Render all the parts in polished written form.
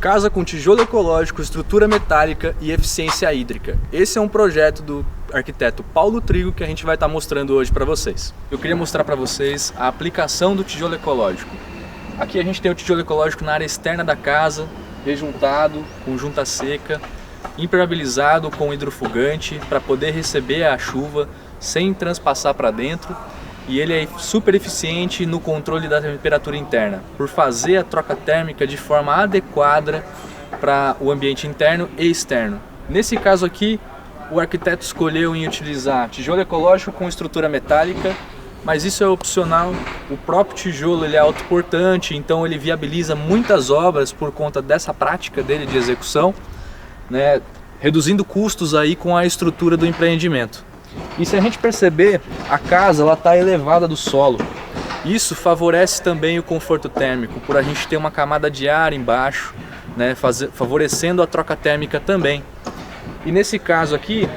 Casa com tijolo ecológico, estrutura metálica e eficiência hídrica. Esse é um projeto do arquiteto Paulo Trigo que a gente vai estar mostrando hoje para vocês. Eu queria mostrar para vocês a aplicação do tijolo ecológico. Aqui a gente tem o tijolo ecológico na área externa da casa, rejuntado com junta seca, impermeabilizado com hidrofugante para poder receber a chuva sem transpassar para dentro. E ele é super eficiente no controle da temperatura interna, por fazer a troca térmica de forma adequada para o ambiente interno e externo. Nesse caso aqui, o arquiteto escolheu em utilizar tijolo ecológico com estrutura metálica, mas isso é opcional. O próprio tijolo ele é autoportante, então ele viabiliza muitas obras por conta dessa prática dele de execução, né, reduzindo custos aí com a estrutura do empreendimento. E se a gente perceber, a casa está elevada do solo. Isso favorece também o conforto térmico, por a gente ter uma camada de ar embaixo, né, favorecendo a troca térmica também. E nesse caso aqui,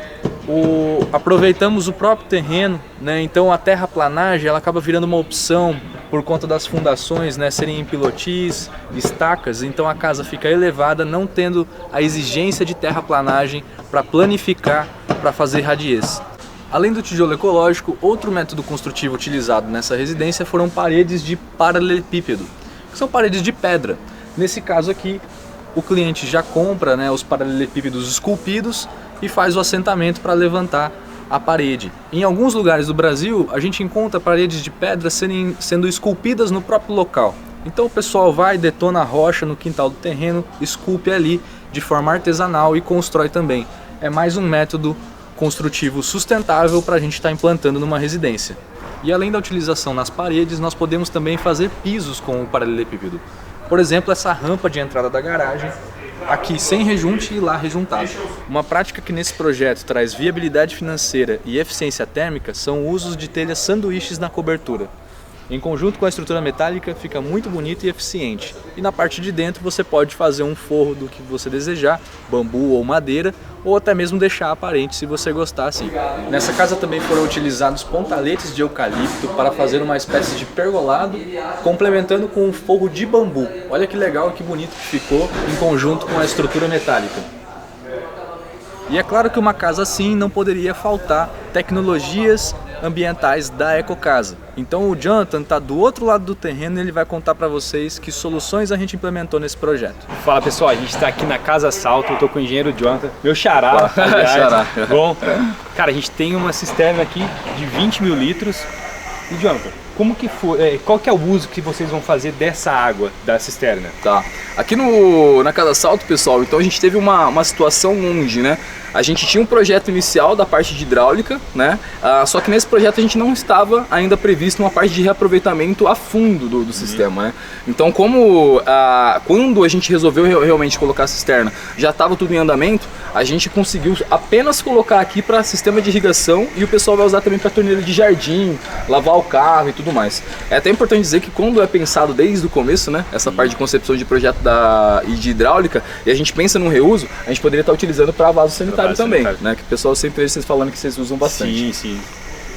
aproveitamos o próprio terreno, né, então a terraplanagem ela acaba virando uma opção por conta das fundações, né, serem em pilotis, estacas, então a casa fica elevada, não tendo a exigência de terraplanagem para planificar, para fazer radiez. Além do tijolo ecológico, outro método construtivo utilizado nessa residência foram paredes de paralelepípedo, que são paredes de pedra. Nesse caso aqui, o cliente já compra, né, os paralelepípedos esculpidos e faz o assentamento para levantar a parede. Em alguns lugares do Brasil, a gente encontra paredes de pedra sendo esculpidas no próprio local. Então o pessoal vai, detona a rocha no quintal do terreno, esculpe ali de forma artesanal e constrói também. É mais um método construtivo sustentável para a gente estar implantando numa residência. E além da utilização nas paredes, nós podemos também fazer pisos com o paralelepípedo. Por exemplo, essa rampa de entrada da garagem, aqui sem rejunte e lá rejuntado. Uma prática que nesse projeto traz viabilidade financeira e eficiência térmica são usos de telhas sanduíches na cobertura. Em conjunto com a estrutura metálica fica muito bonito e eficiente. E na parte de dentro você pode fazer um forro do que você desejar, bambu ou madeira, ou até mesmo deixar aparente se você gostar assim. Nessa casa também foram utilizados pontaletes de eucalipto para fazer uma espécie de pergolado, complementando com um forro de bambu. Olha que legal e que bonito que ficou em conjunto com a estrutura metálica. E é claro que uma casa assim não poderia faltar tecnologias ambientais da Ecocasa. Então o Jonathan está do outro lado do terreno e ele vai contar para vocês que soluções a gente implementou nesse projeto. Fala pessoal, a gente está aqui na Casa Salto, eu estou com o engenheiro Jonathan, meu xará, Xará. Bom, cara, a gente tem uma cisterna aqui de 20 mil litros. E Jonathan, como que foi, qual que é o uso que vocês vão fazer dessa água da cisterna? Tá, aqui na Casa Salto, pessoal, então a gente teve uma situação onde, né, a gente tinha um projeto inicial da parte de hidráulica, né, só que nesse projeto a gente não estava ainda previsto uma parte de reaproveitamento a fundo do sistema, né. Então quando a gente resolveu realmente colocar a cisterna, já estava tudo em andamento, a gente conseguiu apenas colocar aqui para sistema de irrigação e o pessoal vai usar também para torneira de jardim, lavar o carro e tudo mais. É até importante dizer que quando é pensado desde o começo, né, essa parte de concepção de projeto e de hidráulica, e a gente pensa no reuso, a gente poderia estar utilizando para vaso sanitário também, né, que o pessoal sempre vê vocês falando que vocês usam bastante. Sim, sim.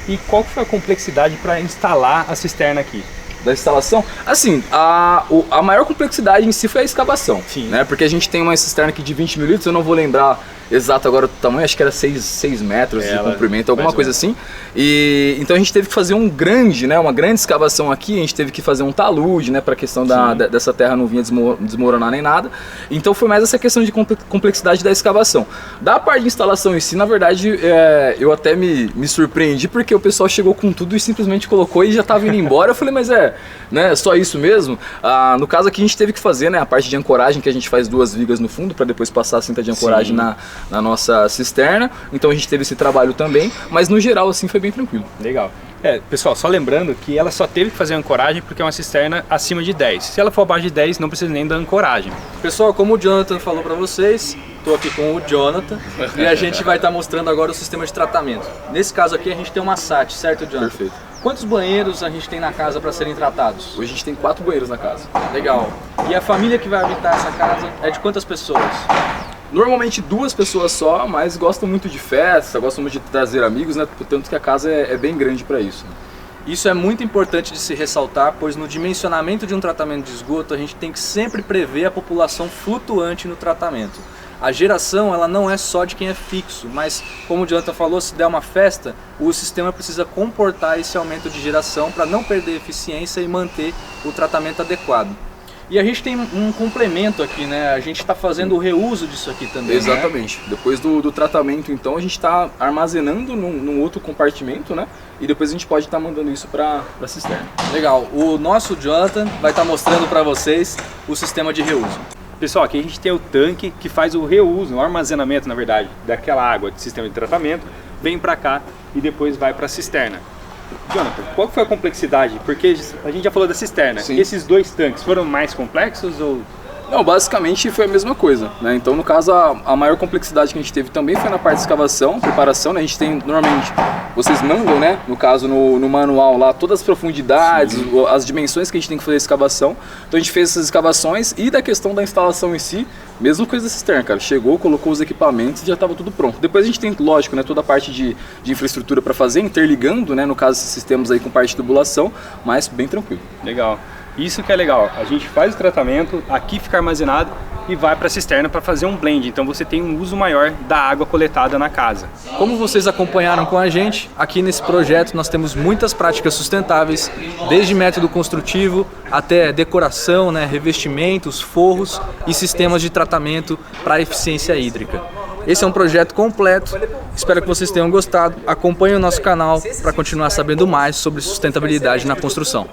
E qual foi a complexidade para instalar a cisterna aqui? Da instalação, assim, a maior complexidade em si foi a escavação. Sim. Né? Porque a gente tem uma cisterna aqui de 20 mil litros, eu não vou lembrar exato agora o tamanho, acho que era 6 metros de comprimento, alguma coisa assim. E então a gente teve que fazer uma grande escavação aqui, a gente teve que fazer um talude, né, para a questão dessa terra não vinha desmoronar nem nada. Então foi mais essa questão de complexidade da escavação. Da parte de instalação em si, na verdade, eu até me surpreendi, porque o pessoal chegou com tudo e simplesmente colocou e já estava indo embora. Eu falei, mas né, só isso mesmo? No caso aqui a gente teve que fazer, né, a parte de ancoragem, que a gente faz 2 vigas no fundo para depois passar a cinta de ancoragem na nossa cisterna, então a gente teve esse trabalho também, mas no geral assim foi bem tranquilo. Legal. Pessoal, só lembrando que ela só teve que fazer ancoragem porque é uma cisterna acima de 10. Se ela for abaixo de 10, não precisa nem da ancoragem. Pessoal, como o Jonathan falou para vocês, estou aqui com o Jonathan e a gente vai estar mostrando agora o sistema de tratamento. Nesse caso aqui a gente tem uma SAT, certo, Jonathan? Perfeito. Quantos banheiros a gente tem na casa para serem tratados? Hoje a gente tem 4 banheiros na casa. Legal. E a família que vai habitar essa casa é de quantas pessoas? Normalmente 2 pessoas só, mas gostam muito de festa, gostam muito de trazer amigos, né? Portanto que a casa é bem grande para isso. Isso é muito importante de se ressaltar, pois no dimensionamento de um tratamento de esgoto a gente tem que sempre prever a população flutuante no tratamento. A geração ela não é só de quem é fixo, mas como o Jonathan falou, se der uma festa, o sistema precisa comportar esse aumento de geração para não perder eficiência e manter o tratamento adequado. E a gente tem um complemento aqui, né? A gente está fazendo o reuso disso aqui também. Exatamente. Né? Depois do tratamento, então, a gente está armazenando num outro compartimento, né? E depois a gente pode estar mandando isso para a cisterna. Legal. O nosso Jonathan vai estar mostrando para vocês o sistema de reuso. Pessoal, aqui a gente tem o tanque que faz o reuso, o armazenamento, na verdade, daquela água do sistema de tratamento, vem para cá e depois vai para a cisterna. Jonathan, qual foi a complexidade? Porque a gente já falou da cisterna. Sim. Esses dois tanques foram mais complexos ou... Não, basicamente foi a mesma coisa, né? Então, no caso, a maior complexidade que a gente teve também foi na parte de escavação, preparação, né? A gente tem, normalmente, vocês mandam, né? No caso, no manual lá, todas as profundidades, as dimensões que a gente tem que fazer a escavação. Então, a gente fez essas escavações e da questão da instalação em si, mesma coisa da cisterna, cara. Chegou, colocou os equipamentos e já estava tudo pronto. Depois a gente tem, lógico, né? Toda a parte de infraestrutura para fazer, interligando, né? No caso, esses sistemas aí com parte de tubulação, mas bem tranquilo. Legal. Isso que é legal, a gente faz o tratamento, aqui fica armazenado e vai para a cisterna para fazer um blend, então você tem um uso maior da água coletada na casa. Como vocês acompanharam com a gente, aqui nesse projeto nós temos muitas práticas sustentáveis, desde método construtivo até decoração, né, revestimentos, forros e sistemas de tratamento para eficiência hídrica. Esse é um projeto completo, espero que vocês tenham gostado. Acompanhem o nosso canal para continuar sabendo mais sobre sustentabilidade na construção.